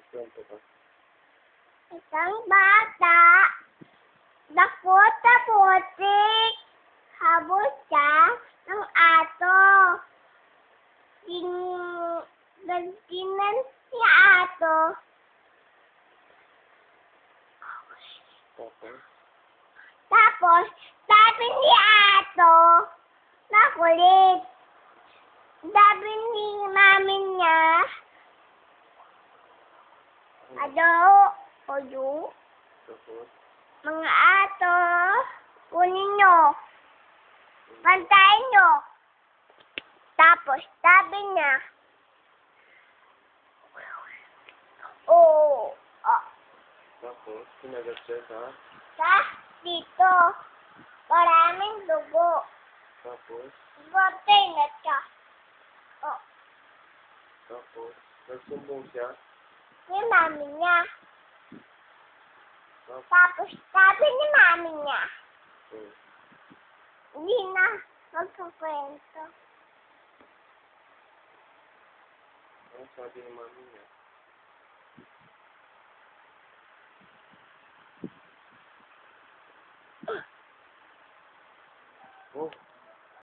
Kwento ka. Isang bata, dakot sa putik, habol siya ng ato. Nagtinan si ato. Okay. Tapos, sabi ni ato, makulit. Sabi ni mami niya, ado, oyo, Tapos, mga ato, kunin nyo. Pantayin nyo. Tapos, sabi niya, oh, tapos, sinagat siya sa dito, maraming dugo. tapos, Botay na siya. Oh, tapos, nagsumbong siya, ni mami niya. tapos, Tapos, sabi ni mami niya, hmm, hindi na magkukwento. ano sabi ng mami niya? Oh,